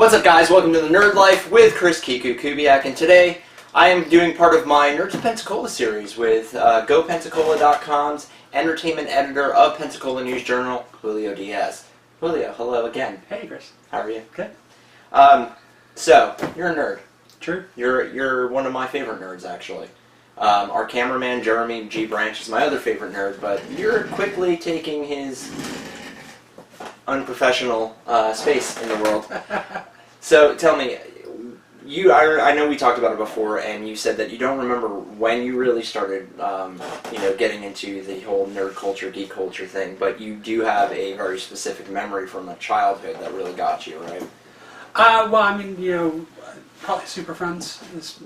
What's up, guys? Welcome to the Nerd Life with Chris Kiku Kubiak, and today I am doing part of my Nerds of Pensacola series with GoPensacola.com's entertainment editor of Pensacola News Journal, Julio Diaz. Julio, hello again. Hey, Chris. How are you? Good. So, you're a nerd. True. You're one of my favorite nerds, actually. Our cameraman, Jeremy G. Branch, is my other favorite nerd, but you're quickly taking his unprofessional space in the world. So tell me, I know we talked about it before, and you said that you don't remember when you really started, getting into the whole nerd culture, geek culture thing, but you do have a very specific memory from a childhood that really got you, right? Probably Super Friends is,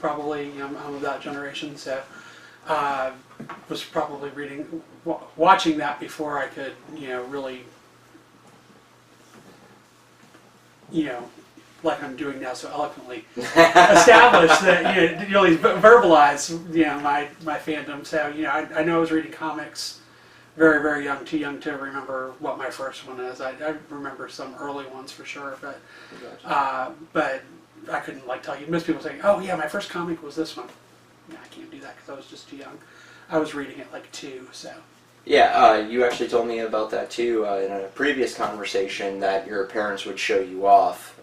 probably, I'm of that generation, so was probably watching that before I could, really, like I'm doing now so eloquently, establish that, really verbalize, my fandom. So, I know I was reading comics very, very young, too young to remember what my first one is. I remember some early ones for sure, but I couldn't tell you. Most people say, "Oh yeah, my first comic was this one." No, I can't do that because I was just too young. I was reading it 2, so. Yeah, you actually told me about that too in a previous conversation, that your parents would show you off.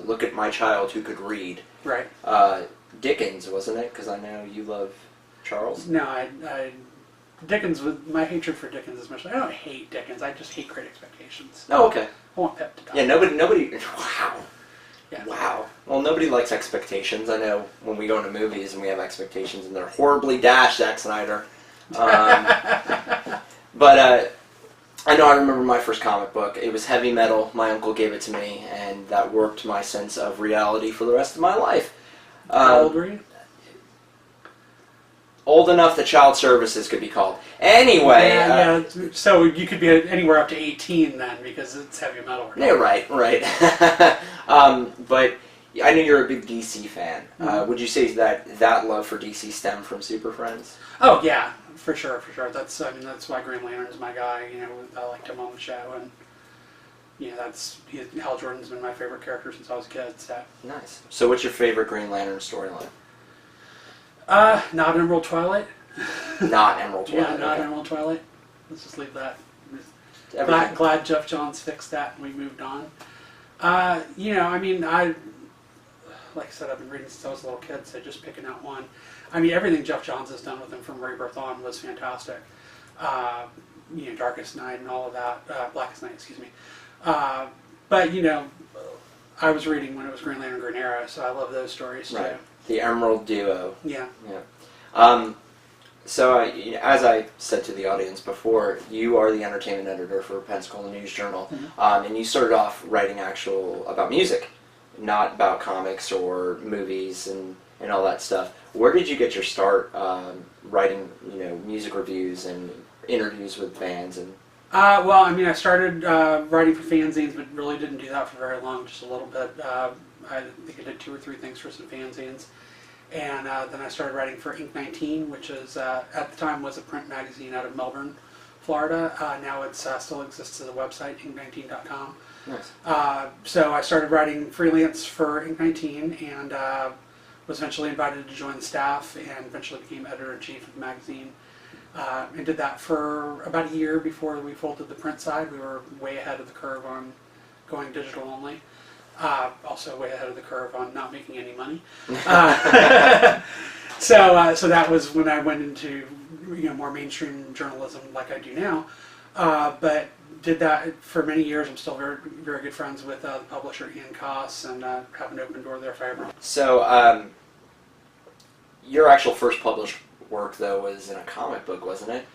Look at my child who could read. Right. Dickens, wasn't it? Because I know you love Charles. No, Dickens, my hatred for Dickens is much. I don't hate Dickens. I just hate Great Expectations. Oh, okay. I want Pip to die. Yeah, nobody. Wow. Yeah. Wow. Well, nobody likes expectations. I know when we go into movies and we have expectations and they're horribly dashed, Zack Snyder. But I know I remember my first comic book. It was heavy metal. My uncle gave it to me, and that worked my sense of reality for the rest of my life. How old were you? Old enough that child services could be called. Anyway. Yeah. So you could be anywhere up to 18 then, because it's heavy metal. Yeah, right. But I know you're a big DC fan. Mm-hmm. Would you say that love for DC stemmed from Super Friends? Oh yeah, for sure. That's why Green Lantern is my guy. I liked him on the show, and Hal Jordan's been my favorite character since I was a kid. So nice. So what's your favorite Green Lantern storyline? Not Emerald Twilight. Not Emerald Twilight. Yeah, not okay. Emerald Twilight. Let's just leave that. Glad Jeff Johns fixed that and we moved on. Like I said, I've been reading since I was a little kid, so just picking out one. Everything Jeff Johns has done with him from Rebirth on was fantastic. Darkest Night and all of that. Blackest Night, excuse me. But I was reading when it was Green Lantern, Green Arrow, so I love those stories too. Right. The Emerald Duo. Yeah. So, as I said to the audience before, you are the entertainment editor for Pensacola News Journal, mm-hmm. And you started off writing about music, not about comics or movies and all that stuff. Where did you get your start writing, music reviews and interviews with bands? And I started writing for fanzines, but really didn't do that for very long, just a little bit. I think I did 2 or 3 things for some fanzines. And then I started writing for Ink 19, which is, at the time, was a print magazine out of Melbourne, Florida. Now it still exists as a website, ink19.com. Nice. So I started writing freelance for Ink 19 and was eventually invited to join the staff and eventually became editor-in-chief of the magazine. And did that for about a year before we folded the print side. We were way ahead of the curve on going digital only. Also way ahead of the curve on not making any money. So that was when I went into more mainstream journalism like I do now. But did that for many years. I'm still very, very good friends with the publisher Ian Koss, and have an open door there if I ever. So your actual first published work, though, was in a comic book, wasn't it?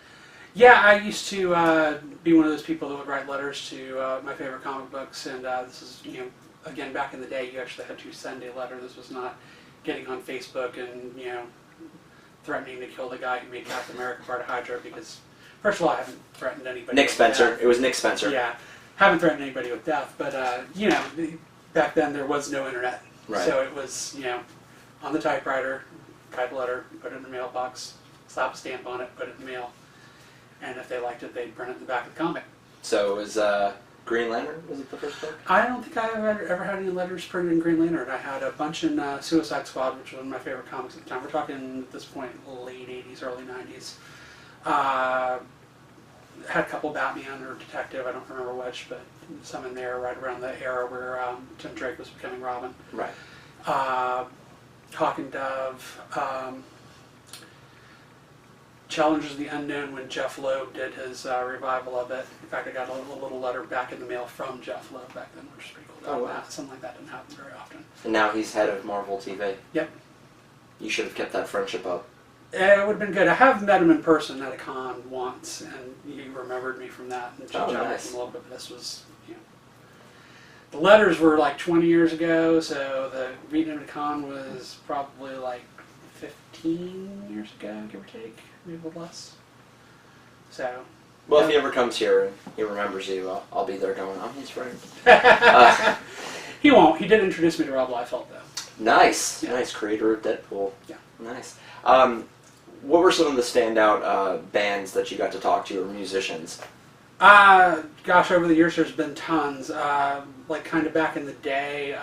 Yeah, I used to be one of those people that would write letters to my favorite comic books, and this is, again, back in the day, you actually had to send a letter. This was not getting on Facebook and, threatening to kill the guy who made Captain America part of Hydra, because, first of all, I haven't threatened anybody. Nick Spencer. It was Nick Spencer. Yeah. Haven't threatened anybody with death, but, back then there was no internet. Right. So it was, on the typewriter, type a letter, put it in the mailbox, slap a stamp on it, put it in the mail, and if they liked it, they'd print it in the back of the comic. So it was Green Lantern? Was it the first book? I don't think I ever had any letters printed in Green Lantern. I had a bunch in Suicide Squad, which was one of my favorite comics at the time. We're talking, at this point, late 80s, early 90s. Had a couple Batman or Detective, I don't remember which, but some in there right around the era where Tim Drake was becoming Robin. Right. Hawk and Dove. Challengers of the Unknown when Jeff Loeb did his revival of it. In fact, I got a little letter back in the mail from Jeff Loeb back then, which was pretty cool. Oh, wow. Something like that didn't happen very often. And now he's head of Marvel TV. Yep. You should have kept that friendship up. It would have been good. I have met him in person at a con once, and he remembered me from that and chatted with him a little bit. But this was, the letters were like 20 years ago, so the meeting him at a con was probably like 15 years ago, give or take, maybe a little less. So. Well, if he ever comes here and he remembers you, I'll be there going, I'm his friend. He won't. He did introduce me to Rob Liefeld, though. Nice. Yeah. Nice. Creator of Deadpool. Yeah. Nice. What were some of the standout bands that you got to talk to, or musicians? Gosh, over the years there's been tons. Like kind of back in the day,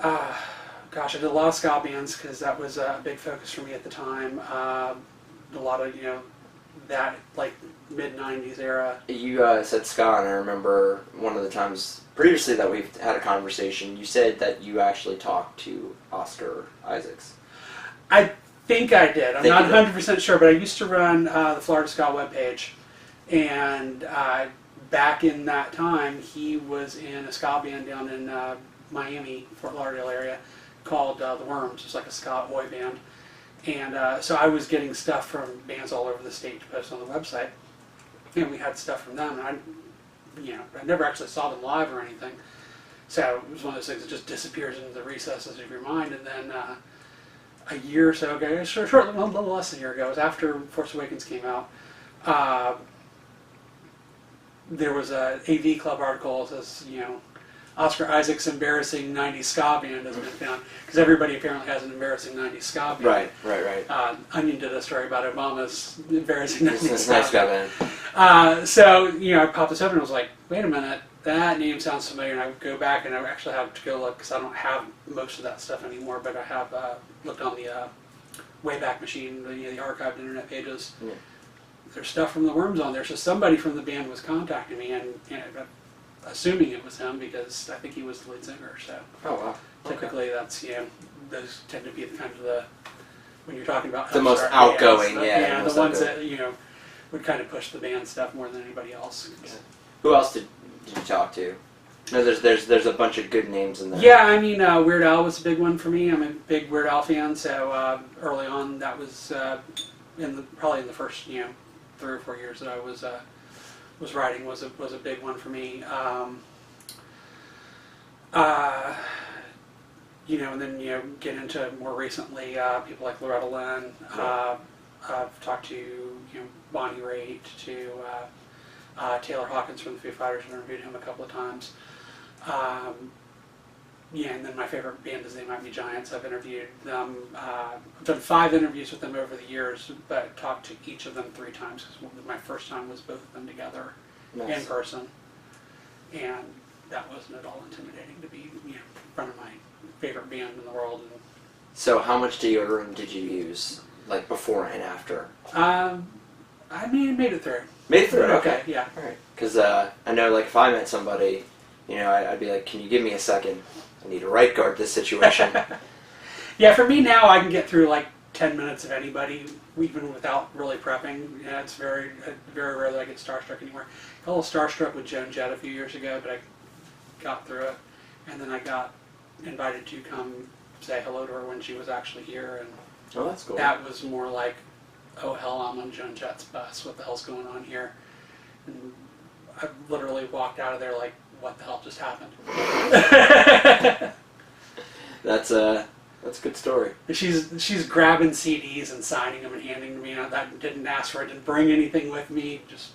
gosh, I did a lot of ska bands because that was a big focus for me at the time. A lot of, that like mid-90s era. You said ska, and I remember one of the times previously that we've had a conversation, you said that you actually talked to Oscar Isaacs. I think I did. I'm not 100% sure, but I used to run the Florida Ska webpage, and back in that time, he was in a ska band down in Miami, Fort Lauderdale area, called The Worms. It's like a ska oi band. And so I was getting stuff from bands all over the state to post on the website, and we had stuff from them. And I never actually saw them live or anything, so it was one of those things that just disappears into the recesses of your mind. And then a year or so ago, a little less than a year ago, it was after Force Awakens came out. There was a AV Club article that says, Oscar Isaac's embarrassing 90s ska band has been found, because everybody apparently has an embarrassing 90s ska band. Right. Onion did a story about Obama's embarrassing 90s ska band. So, I popped this up and I was like, wait a minute, that name sounds familiar. And I would go back and I actually have to go look, because I don't have most of that stuff anymore, but I have looked on the Wayback Machine, the archived internet pages. Yeah. There's stuff from the Worms on there, so somebody from the band was contacting me, and assuming it was him, because I think he was the lead singer. So oh wow, typically that's those tend to be the kind of when you're talking about the most outgoing, the ones that would kind of push the band stuff more than anybody else. Okay. Who else did you talk to? No, there's a bunch of good names in there. Yeah, I mean Weird Al was a big one for me. I'm a big Weird Al fan, so early on that was probably in the first 3 or 4 years that I was writing was a big one for me. And then get into more recently people like Loretta Lynn. I've talked to Bonnie Raitt, to Taylor Hawkins from the Foo Fighters. I've interviewed him a couple of times. And then my favorite band is They Might Be Giants. I've interviewed them. I've done 5 interviews with them over the years, but talked to each of them 3 times, because my first time was both of them together in person, and that wasn't at all intimidating to be in front of my favorite band in the world. And so how much deodorant did you use, like before and after? I made it through. Made it through? Okay. Yeah. All right. Because I know, like, if I met somebody, I'd be like, can you give me a second? I need to right guard this situation. Yeah, for me now, I can get through like 10 minutes of anybody, even without really prepping. It's very rare that I get starstruck anymore. I got a little starstruck with Joan Jett a few years ago, but I got through it. And then I got invited to come say hello to her when she was actually here. And oh, that's cool. That was more like, oh hell, I'm on Joan Jett's bus. What the hell's going on here? And I literally walked out of there like, what the hell just happened? That's a good story. She's grabbing CDs and signing them and handing them. I didn't ask for it. Didn't bring anything with me. Just.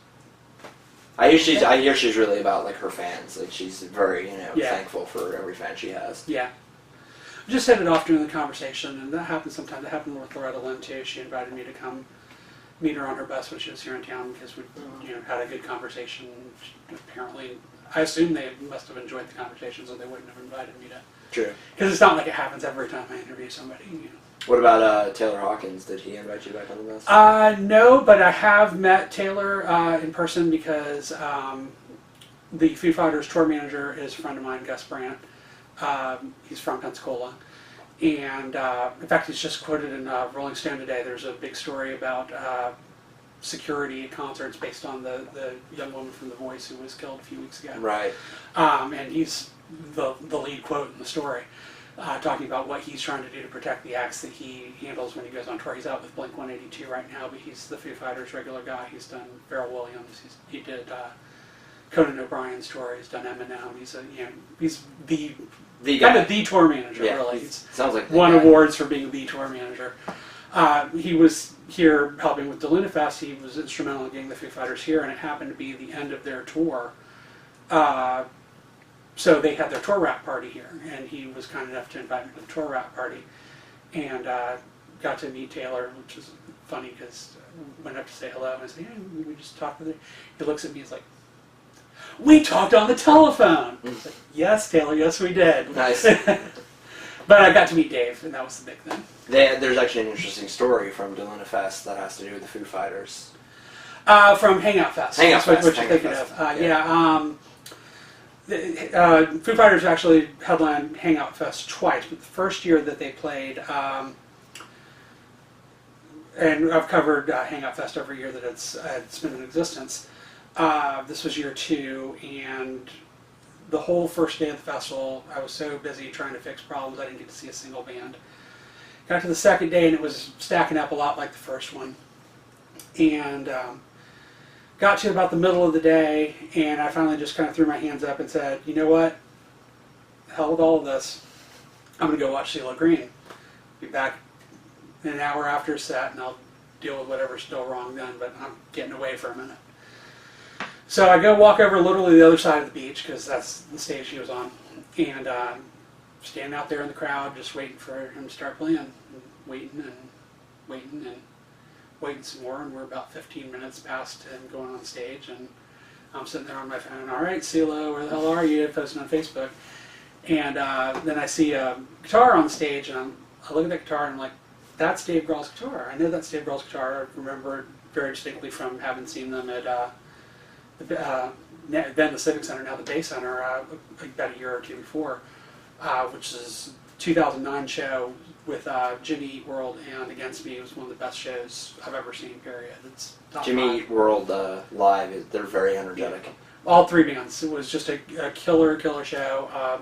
I hear she's really about like her fans. Like she's very thankful for every fan she has. Yeah. I just headed off during the conversation, and that happens sometimes. That happened with Loretta Lynn too. She invited me to come meet her on her bus when she was here in town because we had a good conversation. Apparently, I assume they must have enjoyed the conversation, so they wouldn't have invited me to. True. Because it's not like it happens every time I interview somebody. What about Taylor Hawkins? Did he invite you back on the bus? No, but I have met Taylor in person because the Foo Fighters tour manager is a friend of mine, Gus Brandt. He's from Pensacola. And in fact, he's just quoted in Rolling Stone today. There's a big story about security at concerts based on the young woman from The Voice who was killed a few weeks ago. Right. And he's the lead quote in the story, talking about what he's trying to do to protect the acts that he handles when he goes on tour. He's out with Blink-182 right now, but he's the Foo Fighters regular guy. He's done Pharrell Williams. He did Conan O'Brien's tour. He's done Eminem. He's the kind of the tour manager, really. Sounds like won awards for being the tour manager. He was here helping with DeLunaFest. He was instrumental in getting the Foo Fighters here, and it happened to be the end of their tour. So they had their tour wrap party here, and he was kind enough to invite me to the tour wrap party, and got to meet Taylor, which was funny because I went up to say hello, and I said, "Yeah, we just talked with him." He looks at me, he's like, "We talked on the telephone." I was like, "Yes, Taylor, yes, we did." Nice. But I got to meet Dave, and that was the big thing. There's actually an interesting story from DeLunaFest that has to do with the Foo Fighters. From Hangout Fest. Hangout Fest. What you're thinking of. Foo Fighters actually headlined Hangout Fest twice, but the first year that they played, and I've covered Hangout Fest every year that it's been in existence. This was year 2, and the whole first day of the festival, I was so busy trying to fix problems, I didn't get to see a single band. Got to the second day, and it was stacking up a lot like the first one. And got to about the middle of the day, and I finally just kind of threw my hands up and said, "You know what? Hell with all of this. I'm going to go watch CeeLo Green. Be back in an hour after set, and I'll deal with whatever's still wrong then, but I'm getting away for a minute." So I go walk over literally the other side of the beach, because that's the stage he was on, and standing out there in the crowd just waiting for him to start playing, and waiting some more, and we're about 15 minutes past him going on stage, and I'm sitting there on my phone, "All right, CeeLo, where the hell are you?" Posting on Facebook. And then I see a guitar on the stage, and I look at that guitar, and I'm like, "That's Dave Grohl's guitar. I know that's Dave Grohl's guitar. I remember it very distinctly from having seen them at then the Civic Center, now the Bay Center, about a year or two before, which is 2009 show with Jimmy Eat World and Against Me. It was one of the best shows I've ever seen, period. It's top Jimmy Eat World live, they're very energetic. Yeah. All 3 bands. It was just a killer show.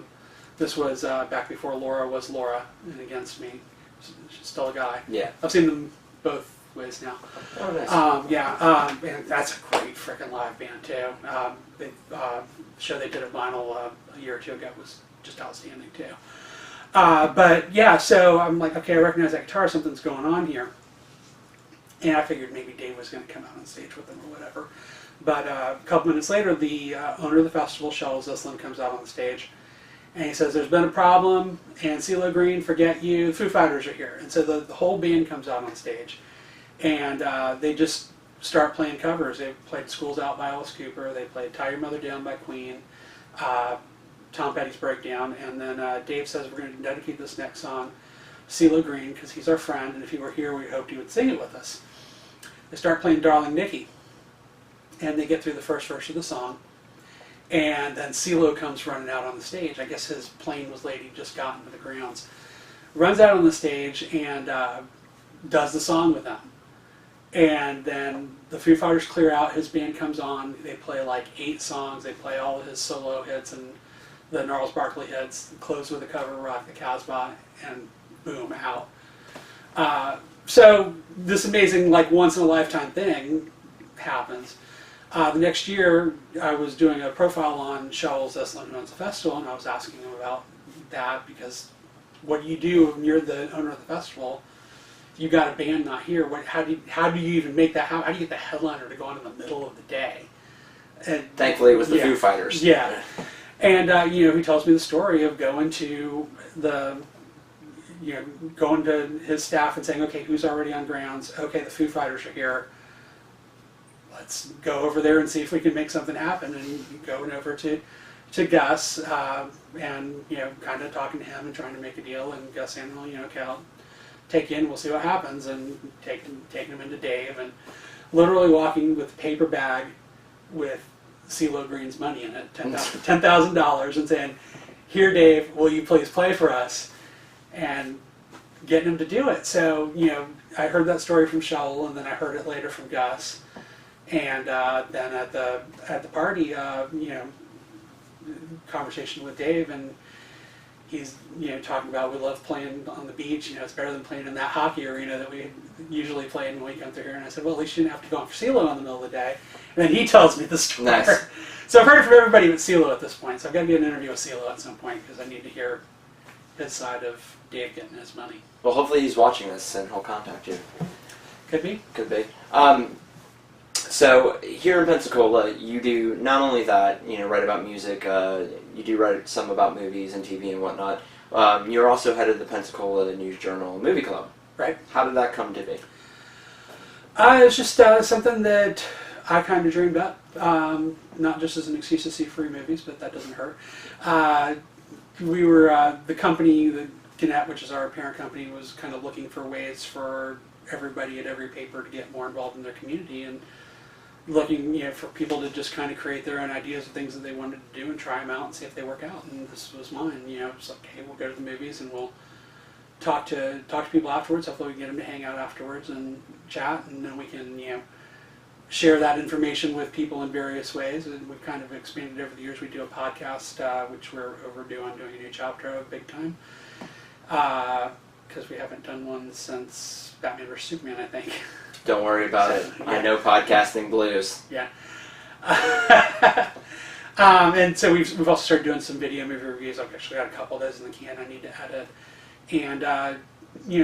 This was back before Laura was Laura and Against Me. She's still a guy. Yeah. I've seen them both ways now. Oh, nice. And that's a great freaking live band too. The show they did at Vinyl a year or 2 ago was just outstanding too. But yeah, so I'm like, okay, I recognize that guitar, something's going on here. And I figured maybe Dave was going to come out on stage with them or whatever. But a couple minutes later, the owner of the festival, Shel Zislin, comes out on the stage. And he says, "There's been a problem, and CeeLo Green, forget you, the Foo Fighters are here." And so the whole band comes out on stage. And they just start playing covers. They played "School's Out" by Alice Cooper. They played "Tie Your Mother Down" by Queen. Tom Petty's "Breakdown," and then Dave says, "We're going to dedicate this next song to CeeLo Green because he's our friend, and if he were here, we hoped he would sing it with us." They start playing "Darling Nikki," and they get through the first verse of the song, and then CeeLo comes running out on the stage. I guess his plane was late; he'd just gotten to the grounds. Runs out on the stage and does the song with them. And then the Foo Fighters clear out, his band comes on, they play like 8 songs, they play all of his solo hits and the Gnarls Barkley hits, close with a cover of Rock the Casbah, and boom, out. So this amazing, like, once-in-a-lifetime thing happens. The next year, I was doing a profile on Shel Zislin, who owns the festival, and I was asking him about that, because what do you do when you're the owner of the festival? You got a band not here. How do you even make that? How do you get the headliner to go on in the middle of the day? And thankfully, it was the Foo Fighters. Yeah, and he tells me the story of going to going to his staff and saying, "Okay, who's already on grounds? Okay, the Foo Fighters are here. let's go over there and see if we can make something happen. And going over to Gus, and kind of talking to him and trying to make a deal, and Gus saying, well, okay, I'll take you in, we'll see what happens, and taking him into Dave, and literally walking with a paper bag with CeeLo Green's money in it, $10,000, and saying, here, Dave, will you please play for us? And getting him to do it. So, I heard that story from Shaul, and then I heard it later from Gus. And then at the party, conversation with Dave, and he's talking about, we love playing on the beach. It's better than playing in that hockey arena that we usually play in when we come through here. And I said, well, at least you didn't have to go on for CeeLo in the middle of the day. And then he tells me the story. Nice. So I've heard it from everybody but CeeLo at this point. So I've got to get an interview with CeeLo at some point, because I need to hear his side of Dave getting his money. Well, hopefully he's watching this and he'll contact you. Could be. Could be. So here in Pensacola, you do not only that, write about music, you do write some about movies and TV and whatnot. You're also head of the Pensacola News Journal Movie Club. Right. How did that come to be? It's just something that I kind of dreamed up, not just as an excuse to see free movies, but that doesn't hurt. We were, the company, the Gannett, which is our parent company, was kind of looking for ways for everybody at every paper to get more involved in their community, and looking, for people to just kind of create their own ideas of things that they wanted to do and try them out and see if they work out. And this was mine. It's like, hey, we'll go to the movies and we'll talk to people afterwards. Hopefully we can get them to hang out afterwards and chat, and then we can share that information with people in various ways. And we've kind of expanded over the years. We do a podcast, which we're overdue on doing a new chapter of big time, because we haven't done one since Batman vs. Superman, I think. Don't worry about it. Yeah. I know podcasting blues. Yeah. And so we've also started doing some video movie reviews. I've actually got a couple of those in the can I need to edit. And,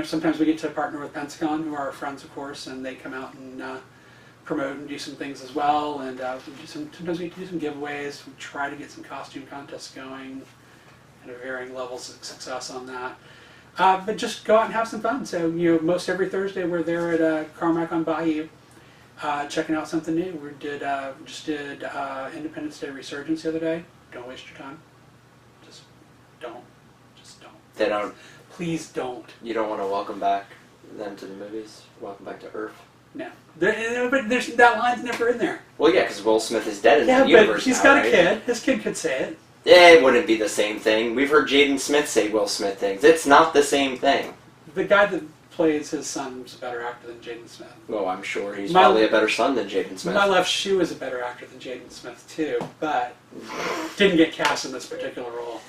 sometimes we get to partner with Pensacon, who are our friends, of course, and they come out and promote and do some things as well. And sometimes we do some giveaways. We try to get some costume contests going, and varying levels of success on that. But just go out and have some fun. So, most every Thursday we're there at Carmack on Bayou, checking out something new. We just did Independence Day Resurgence the other day. Don't waste your time. Just don't. They don't. Please don't. You don't want to welcome back them to the movies? Welcome back to Earth? No. But that line's never in there. Well, yeah, because Will Smith is dead in the Yeah, universe but he's now, got right? a kid. His kid could say it. It wouldn't be the same thing. We've heard Jaden Smith say Will Smith things. It's not the same thing. The guy that plays his son is a better actor than Jaden Smith. Well, I'm sure he's probably a better son than Jaden Smith. My left shoe is a better actor than Jaden Smith, too, but didn't get cast in this particular role.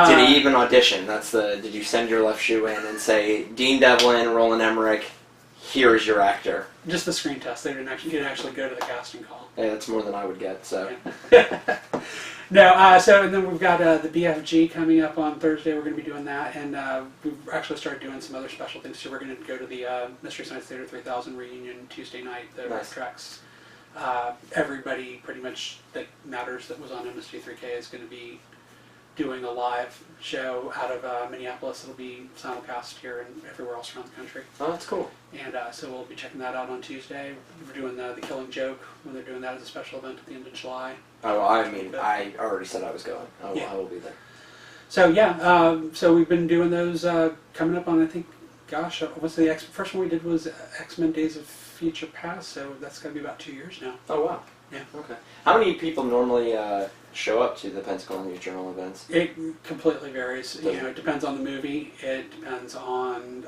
Did he even audition? Did you send your left shoe in and say, Dean Devlin, Roland Emmerich, here is your actor? Just the screen test. They didn't actually go to the casting call. Yeah, that's more than I would get, so. Yeah. No, and then we've got the BFG coming up on Thursday. We're going to be doing that, and we've actually started doing some other special things too. We're going to go to the Mystery Science Theater 3000 reunion Tuesday night. The Nice. Treks. Everybody pretty much that matters that was on MST3K is going to be doing a live show out of Minneapolis. It'll be simulcast here and everywhere else around the country. Oh, that's cool. And so we'll be checking that out on Tuesday. We're doing the Killing Joke when they're doing that as a special event at the end of July. Oh, I mean, I already said I was going. Yeah. I will be there. So yeah, so we've been doing those coming up on, I think, gosh, what's the first one we did was X-Men Days of Future Past, so that's going to be about 2 years now. Oh, wow. Yeah. Okay. How many people normally show up to the Pensacola News Journal events? It completely varies. It depends on the movie. It depends on,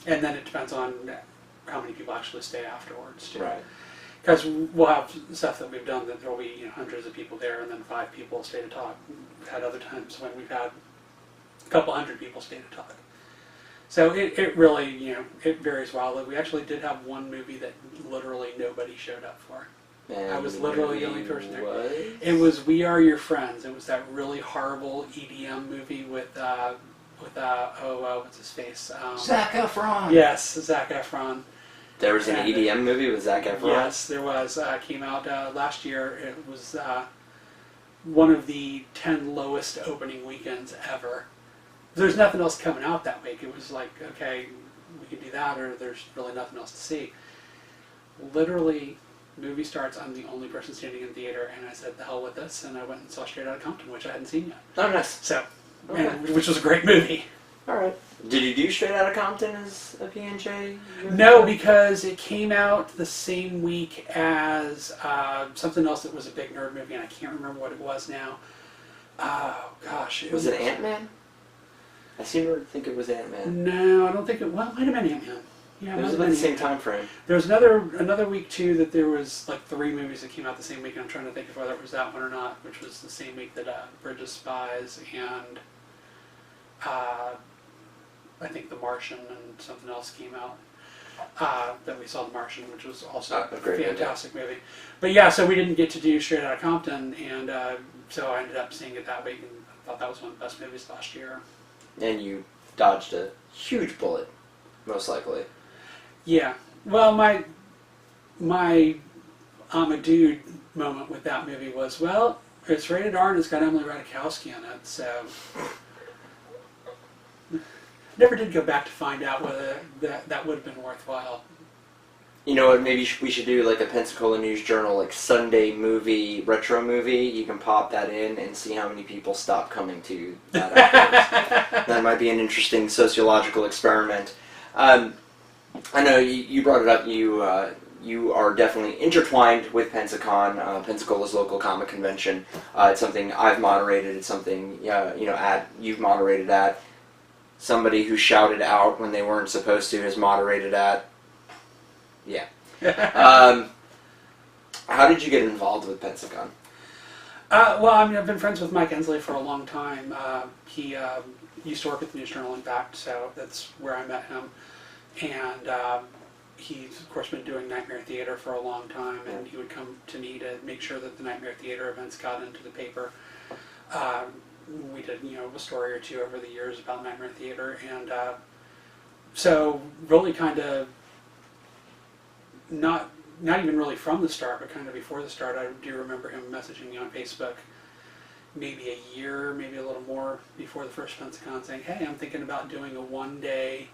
and then it depends on how many people actually stay afterwards too. Right. Because we'll have stuff that we've done that there'll be hundreds of people there, and then 5 people stay to talk. We've had other times when we've had a couple hundred people stay to talk. So it really, it varies wildly. We actually did have one movie that literally nobody showed up for. And I was literally the only person there. What? It was We Are Your Friends. It was that really horrible EDM movie with what's his face? Zac Efron. Yes, Zac Efron. There was an And, EDM movie with Zac Efron? Yes, there was. Came out last year. It was one of the 10 lowest opening weekends ever. There's nothing else coming out that week. It was like, okay, we can do that, or there's really nothing else to see. literally, movie starts, I'm the only person standing in the theater, and I said, the hell with this, and I went and saw Straight Outta Compton, which I hadn't seen yet. Oh, nice. So, Okay. which was a great movie. All right. Did you do Straight Outta Compton as a PNJ? No, because it came out the same week as something else that was a big nerd movie, and I can't remember what it was now. Oh, gosh. Was it Ant-Man? I seem to think it was Ant-Man. No, I don't think it... Well, it might have been Ant-Man. Yeah, It was about the same time frame. There was another week, too, that there was like 3 movies that came out the same week, and I'm trying to think of whether it was that one or not, which was the same week that Bridge of Spies and I think The Martian and something else came out. That we saw The Martian, which was also a fantastic movie. But yeah, so we didn't get to do Straight Outta Compton, and so I ended up seeing it that week, and I thought that was one of the best movies last year. And you dodged a huge bullet, most likely. Yeah. Well, my I'm a dude moment with that movie was, well, it's rated R and it's got Emily Ratajkowski in it, so... Never did go back to find out whether that would have been worthwhile. You know what, maybe we should do like a Pensacola News Journal, like Sunday movie, retro movie. You can pop that in and see how many people stop coming to that afterwards. That might be an interesting sociological experiment. I know you brought it up, you are definitely intertwined with Pensacon, Pensacola's local comic convention. It's something I've moderated, it's something you've moderated at. Somebody who shouted out when they weren't supposed to has moderated at. Yeah. How did you get involved with Pensacon? Well, I mean, I've been friends with Mike Ensley for a long time. He used to work at the News Journal, in fact, so that's where I met him. And he's, of course, been doing Nightmare Theater for a long time, and he would come to me to make sure that the Nightmare Theater events got into the paper. We did, a story or two over the years about Nightmare Theater, and so really kind of not even really from the start, but kind of before the start, I do remember him messaging me on Facebook maybe a year, maybe a little more before the first Pensacon, saying, hey, I'm thinking about doing a one-day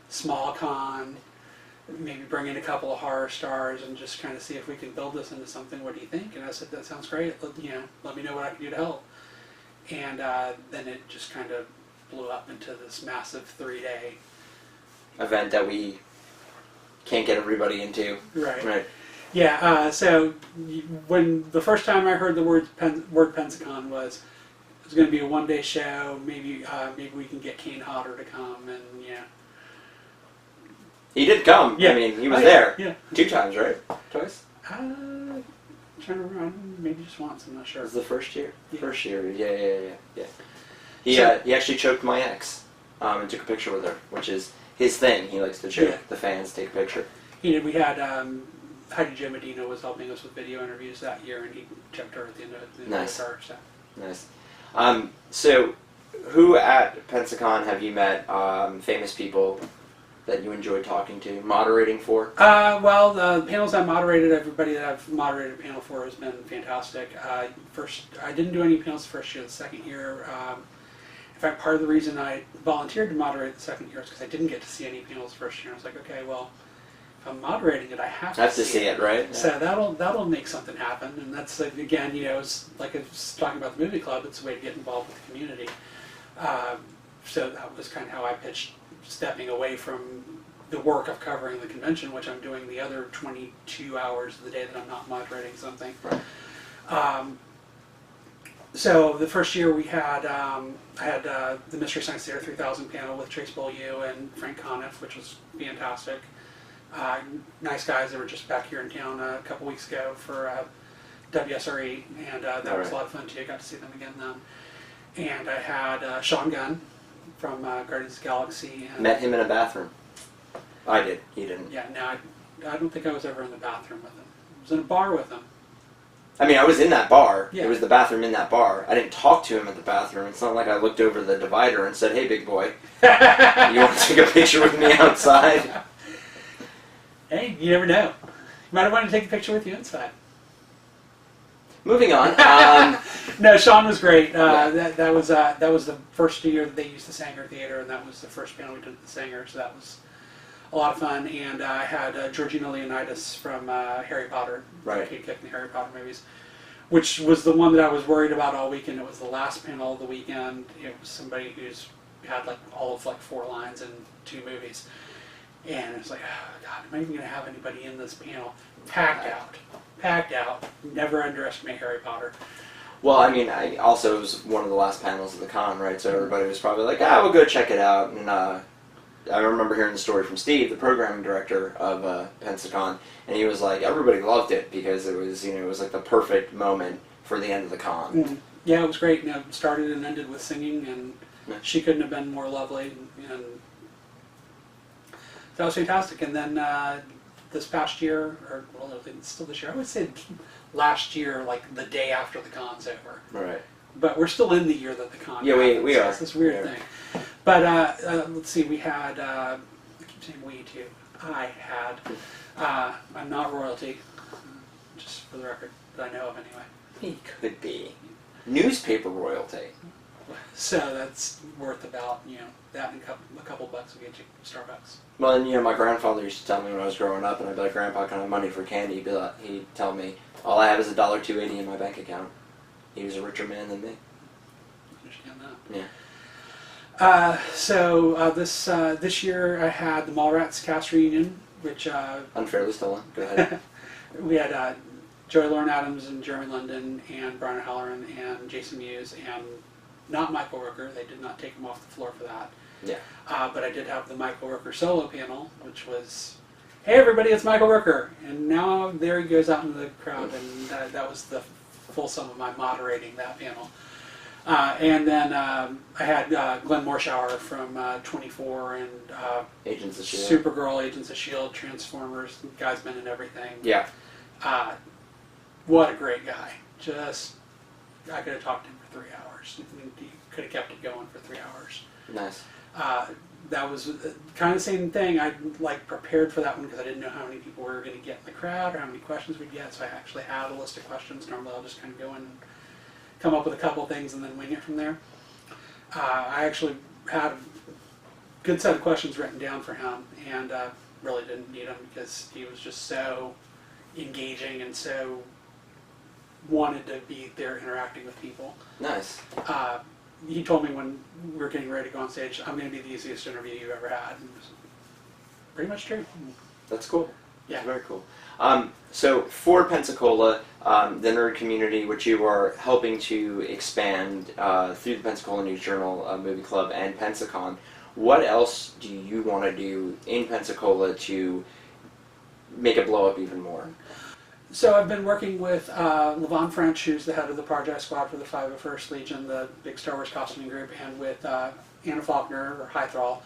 small con, maybe bring in a couple of horror stars and just kind of see if we can build this into something. What do you think? And I said, that sounds great. Let me know what I can do to help. And then it just kind of blew up into this massive 3-day event that we can't get everybody into. Right. Yeah. So when the first time I heard the word Pensacon was going to be a one-day show. Maybe we can get Kane Hodder to come, and he did come. Yeah. I mean, he was there. Yeah. 2 times, right? Twice. Trying to remember, maybe just once, I'm not sure. It was the first year? Yeah. First year, yeah. He actually choked my ex and took a picture with her, which is his thing. He likes to choke the fans, take a picture. He did. We had Heidi Jo Medina was helping us with video interviews that year, and he choked her at the end of the car. So. Nice. So, who at Pensacon have you met, famous people that you enjoyed talking to, moderating for? Well, the panels I moderated, everybody that I've moderated a panel for has been fantastic. First, I didn't do any panels the first year. The second year, in fact, part of the reason I volunteered to moderate the second year is because I didn't get to see any panels the first year. I was like, okay, well, if I'm moderating it, I have to see it, right? Yeah. So that'll make something happen. And that's, again, it's like I was talking about the movie club, it's a way to get involved with the community. So that was kind of how I pitched stepping away from the work of covering the convention, which I'm doing the other 22 hours of the day that I'm not moderating something. Right. So the first year we had, I had the Mystery Science Theater 3000 panel with Trace Beaulieu and Frank Conniff, which was fantastic. Nice guys. They were just back here in town a couple weeks ago for WSRE, and that was a lot of fun too. I got to see them again then. And I had Sean Gunn from Guardians of the Galaxy. And met him in a bathroom. I did. He didn't. Yeah, no, I don't think I was ever in the bathroom with him. I was in a bar with him. I mean, I was in that bar. Yeah. It was the bathroom in that bar. I didn't talk to him at the bathroom. It's not like I looked over the divider and said, hey, big boy, you want to take a picture with me outside? Hey, you never know. You might have wanted to take a picture with you inside. Moving on. No, Sean was great. That was the first year that they used the Sanger Theater, and that was the first panel we did at the Sanger, so that was a lot of fun. And I had Georgina Leonidas from Harry Potter, Right. Kate Kick in the Harry Potter movies, which was the one that I was worried about all weekend. It was the last panel of the weekend. It was somebody who's had like all of like 4 lines in 2 movies. And it's like, oh God, am I even going to have anybody in this panel? Packed out. Never underestimate Harry Potter. Well, I mean, I also it was one of the last panels of the con, right? So everybody was probably like, we'll go check it out. And I remember hearing the story from Steve, the programming director of Pensacon, and he was like, everybody loved it because it was, it was like the perfect moment for the end of the con. Mm-hmm. Yeah, it was great. It started and ended with singing, and she couldn't have been more lovely. And that was fantastic. And then this past year, or well, it's still this year, I would say last year, like the day after the con's over. Right. But we're still in the year that the con Yeah, happened, we so are. It's this weird thing. But let's see, we had, I keep saying we too. I had, I'm not royalty, just for the record, that I know of anyway. He could be. Newspaper royalty. So that's worth about, that and a couple bucks will get you Starbucks. Well, and my grandfather used to tell me when I was growing up, and I'd be like, Grandpa, can I have money for candy? He'd tell me, all I have is $1.280 in my bank account. He was a richer man than me. I understand that. Yeah. So this year I had the Mallrats cast reunion, which Unfairly stolen. Go ahead. we had Joey Lauren Adams and Jeremy London and Brian O'Halloran and Jason Mewes and not Michael Rooker. They did not take him off the floor for that. Yeah. But I did have the Michael Rooker solo panel, which was, hey everybody, it's Michael Rooker. And now there he goes out into the crowd, and that was the full sum of my moderating that panel. And then I had Glenn Morshower from 24 and Agents of S.H.I.E.L.D. Supergirl, Agents of S.H.I.E.L.D., Transformers, the guy's been in everything. Yeah. What a great guy. I could have talked to him for 3 hours. He could have kept it going for 3 hours. Nice. That was kind of the same thing. I prepared for that one because I didn't know how many people we were going to get in the crowd or how many questions we'd get, so I actually had a list of questions. Normally I'll just kind of go in and come up with a couple things and then wing it from there. I actually had a good set of questions written down for him, and really didn't need them because he was just so engaging and so wanted to be there interacting with people. Nice. He told me when we were getting ready to go on stage, I'm going to be the easiest interview you've ever had. And it was pretty much true. That's cool. Yeah. That's very cool. So for Pensacola, the nerd community, which you are helping to expand through the Pensacola News Journal Movie Club and Pensacon, what else do you want to do in Pensacola to make it blow up even more? So I've been working with Levon French, who's the head of the Project Squad for the 501st Legion, the big Star Wars costuming group, and with Anna Faulkner, or Hythrall,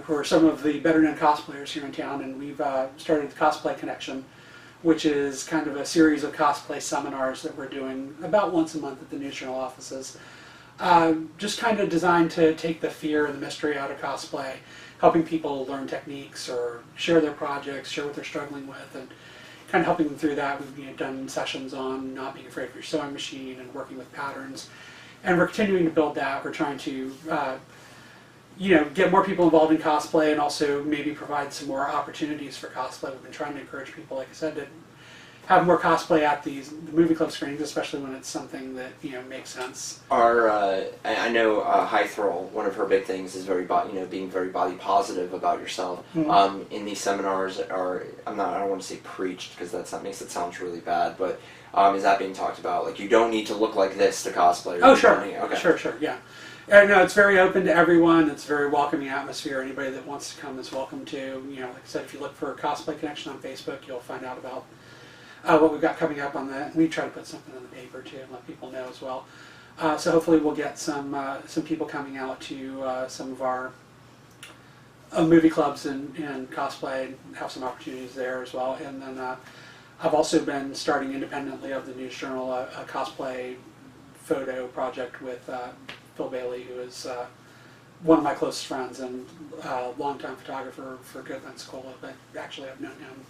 who are some of the better known cosplayers here in town, and we've started the Cosplay Connection, which is kind of a series of cosplay seminars that we're doing about once a month at the News Journal offices. Just kind of designed to take the fear and the mystery out of cosplay, helping people learn techniques or share their projects, share what they're struggling with, and kind of helping them through that. We've done sessions on not being afraid of your sewing machine and working with patterns, and we're continuing to build that. We're trying to get more people involved in cosplay and also maybe provide some more opportunities for cosplay. We've been trying to encourage people, like I said, to have more cosplay at the movie club screenings, especially when it's something that makes sense. I know Hythrall, one of her big things is being very body positive about yourself. Mm-hmm. In these seminars, I don't want to say preached because that makes it sound really bad, but is that being talked about? Like, you don't need to look like this to cosplay. Oh, sure. Okay. Sure, yeah. No, it's very open to everyone. It's a very welcoming atmosphere. Anybody that wants to come is welcome to. Like I said, if you look for Cosplay Connection on Facebook, you'll find out about what we've got coming up on that. We try to put something in the paper too and let people know as well. So hopefully we'll get some people coming out to some of our movie clubs and cosplay and have some opportunities there as well. And then I've also been starting independently of the News Journal a cosplay photo project with Phil Bailey, who is one of my closest friends and longtime photographer for Good Pensacola. But actually I've known him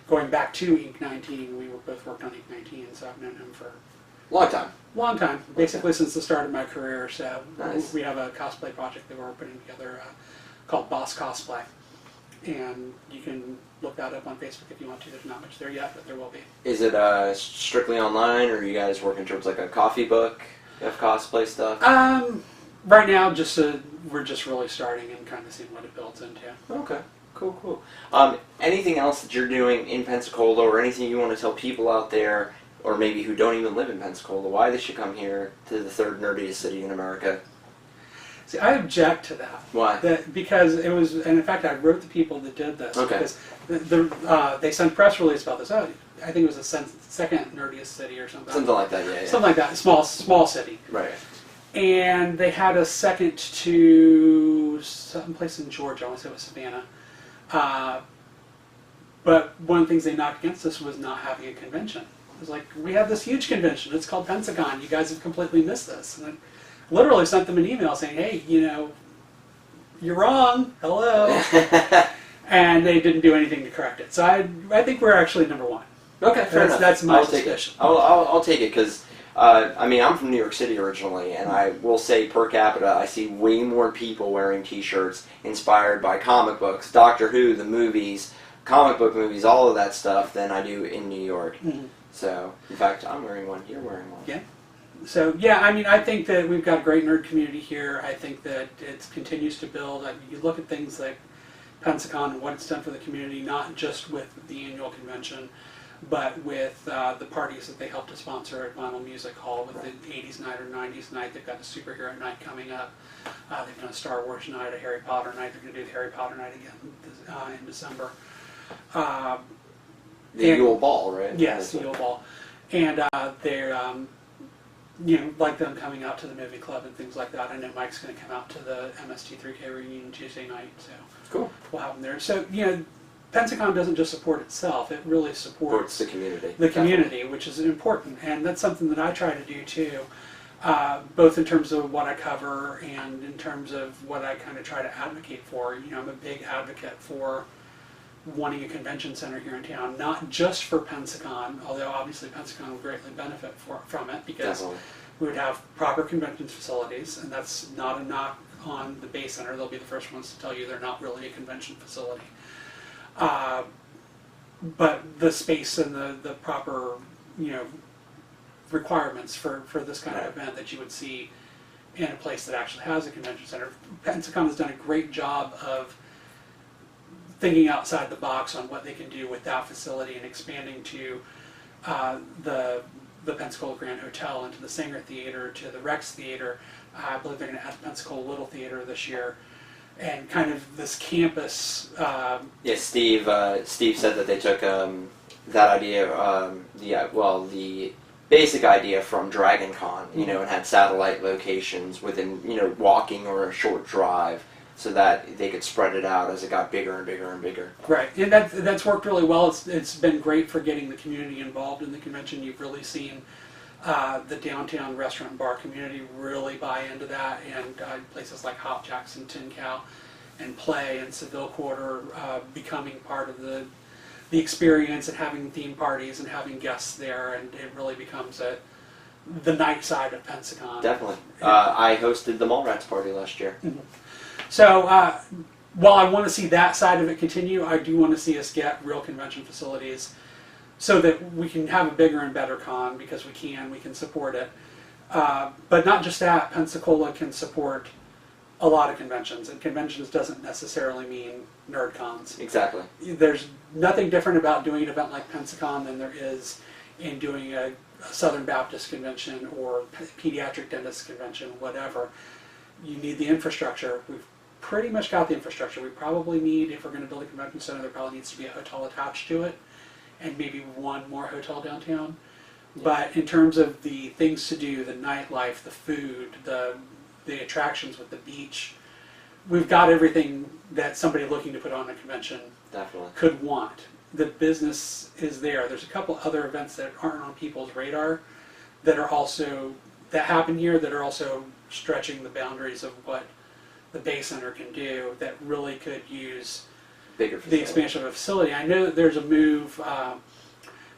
going back to Ink 19. We both worked on Ink 19, so I've known him for long time, basically since the start of my career. So nice. We have a cosplay project that we're putting together called Boss Cosplay, and you can look that up on Facebook if you want to. There's not much there yet, but there will be. Is it strictly online, or are you guys working towards like a coffee book of cosplay stuff? Right now, we're just really starting and kind of seeing what it builds into. Okay, cool. Anything else that you're doing in Pensacola, or anything you want to tell people out there, or maybe who don't even live in Pensacola, why they should come here to the third nerdiest city in America? See, I object to that. Why? Because it was, and in fact, I wrote the people that did this. Okay. Because they sent a press release about this. Oh, I think it was the second nerdiest city or something. Something like that, yeah. Something like that. Small city. Right. And they had a second to some place in Georgia. I want to say it was Savannah. But one of the things they knocked against us was not having a convention. It was like, we have this huge convention. It's called Pensacon. You guys have completely missed this. And I literally sent them an email saying, hey, you're wrong. Hello. And they didn't do anything to correct it. So I think we're actually number one. Okay, fair enough. That's my suspicion. I'll take it, because I'm from New York City originally, and I will say per capita I see way more people wearing t-shirts inspired by comic books, Doctor Who, the movies, comic book movies, all of that stuff than I do in New York. Mm-hmm. So, in fact, I'm wearing one, you're wearing one. Yeah. So, yeah, I think that we've got a great nerd community here. I think that it continues to build. You look at things like Pensacon and what it's done for the community, not just with the annual convention, but with the parties that they help to sponsor at Vinyl Music Hall with the 80s night or 90s night. They've got the superhero night coming up. They've done a Star Wars night, a Harry Potter night. They're going to do the Harry Potter night again in December. The Yule Ball, right? Yes, the Yule Ball. And they're, like them coming out to the movie club and things like that. I know Mike's going to come out to the MST3K reunion Tuesday night, so cool. We'll have them there. So, Pensacon doesn't just support itself, it really supports the community. The community, which is important, and that's something that I try to do too, both in terms of what I cover and in terms of what I kind of try to advocate for. I'm a big advocate for wanting a convention center here in town, not just for Pensacon, although obviously Pensacon will greatly benefit from it, because Definitely. We would have proper convention facilities, and that's not a knock on the Bay Center. They'll be the first ones to tell you they're not really a convention facility. But the space and the proper, requirements for this kind of event that you would see in a place that actually has a convention center. Pensacon has done a great job of thinking outside the box on what they can do with that facility and expanding to the Pensacola Grand Hotel, and to the Sanger Theater, to the Rex Theater. I believe they're going to add the Pensacola Little Theater this year. And kind of this campus. Steve said that they took that idea, the basic idea from Dragon Con, and had satellite locations within, walking or a short drive, so that they could spread it out as it got bigger and bigger and bigger. Right, and that's worked really well. It's been great for getting the community involved in the convention. You've really seen the downtown restaurant and bar community really buy into that, and places like Hop Jacks and Tin Cow and Play and Seville Quarter becoming part of the experience, and having theme parties and having guests there, and it really becomes the night side of Pensacon. Definitely. I hosted the Mallrats party last year. Mm-hmm. So while I want to see that side of it continue, I do want to see us get real convention facilities so that we can have a bigger and better con, because we can support it. But not just that, Pensacola can support a lot of conventions, and conventions doesn't necessarily mean nerd cons. Exactly. There's nothing different about doing an event like Pensacon than there is in doing a Southern Baptist convention or pediatric dentist convention, whatever. You need the infrastructure. We've pretty much got the infrastructure. We probably need, if we're going to build a convention center, there probably needs to be a hotel attached to it, and maybe one more hotel downtown. Yeah. But in terms of the things to do, the nightlife, the food, the attractions with the beach, we've got everything that somebody looking to put on a convention Definitely could want. The business is there. There's a couple other events that aren't on people's radar that happen here that are also stretching the boundaries of what the Bay Center can do, that really could use the expansion of a facility. I know that there's a move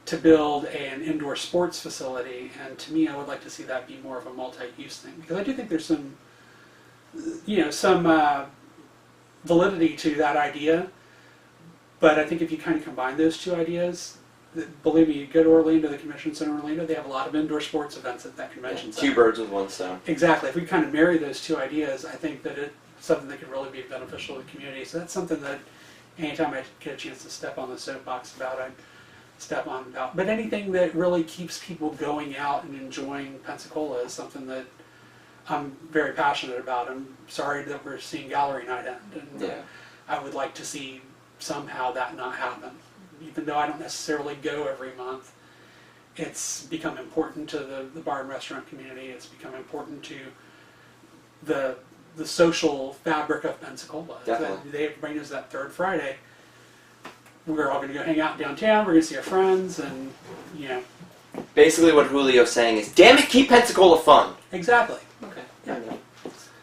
to build an indoor sports facility, and to me I would like to see that be more of a multi-use thing, because I do think there's some validity to that idea, But I think if you kind of combine those two ideas, believe me, you go to Orlando, the Convention Center in Orlando, they have a lot of indoor sports events at that convention center. Two birds with one stone. Exactly. If we kind of marry those two ideas, I think that it's something that could really be beneficial to the community. So that's something that anytime I get a chance to step on the soapbox about, I'd step on about. But anything that really keeps people going out and enjoying Pensacola is something that I'm very passionate about. I'm sorry that we're seeing gallery night end, and I would like to see somehow that not happen. Even though I don't necessarily go every month, it's become important to the bar and restaurant community. It's become important to the social fabric of Pensacola. Definitely. They bring us that third Friday. We're all going to go hang out downtown. We're going to see our friends, and Basically, what Julio's saying is, damn it, keep Pensacola fun. Exactly. Okay. Yeah.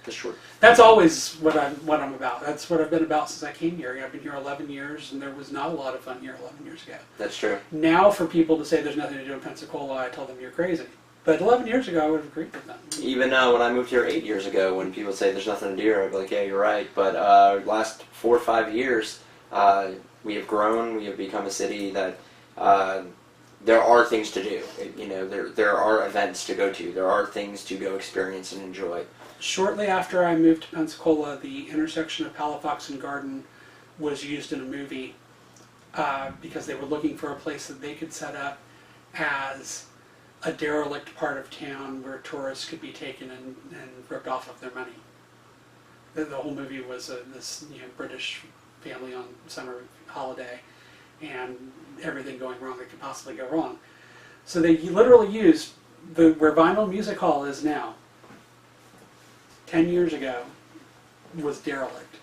Just short. That's always what I'm about. That's what I've been about since I came here. I've been here 11 years, and there was not a lot of fun here 11 years ago. That's true. Now, for people to say there's nothing to do in Pensacola, I tell them you're crazy. But 11 years ago, I would have agreed with them. Even when I moved here 8 years ago, when people say there's nothing to do here, I'd be like, yeah, you're right. But last 4 or 5 years, we have grown. We have become a city that there are things to do. There are events to go to. There are things to go experience and enjoy. Shortly after I moved to Pensacola, the intersection of Palafox and Garden was used in a movie because they were looking for a place that they could set up as a derelict part of town where tourists could be taken and ripped off of their money. The whole movie was this British family on summer holiday and everything going wrong that could possibly go wrong. So they literally used where Vinyl Music Hall is now, 10 years ago, was derelict.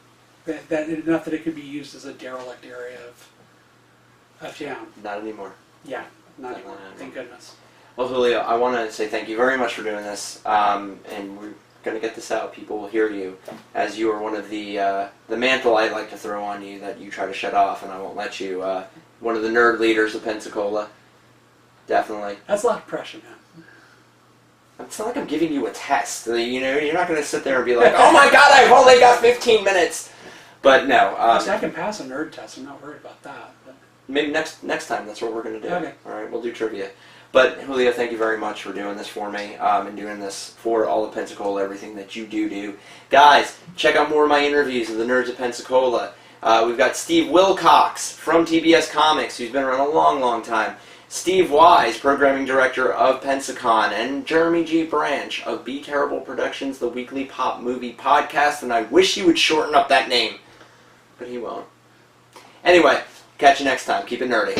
Enough that it could be used as a derelict area of town. Not anymore. Yeah, not anymore. Thank goodness. Well, Julio, I want to say thank you very much for doing this, and we're going to get this out. People will hear you, as you are one of the mantle I like to throw on you that you try to shut off, and I won't let you. One of the nerd leaders of Pensacola, definitely. That's a lot of pressure, man. It's not like I'm giving you a test. You're not going to sit there and be like, oh my God, I've only got 15 minutes. But no. I can pass a nerd test. I'm not worried about that. But maybe next time that's what we're going to do. Okay. All right, we'll do trivia. But Julio, thank you very much for doing this for me and doing this for all of Pensacola, everything that you do. Guys, check out more of my interviews with the Nerds of Pensacola. We've got Steve Wilcox from TBS Comics, who's been around a long, long time. Steve Wise, programming director of Pensacon, and Jeremy G. Branch of Be Terrible Productions, the weekly pop movie podcast, and I wish he would shorten up that name, but he won't. Anyway, catch you next time. Keep it nerdy.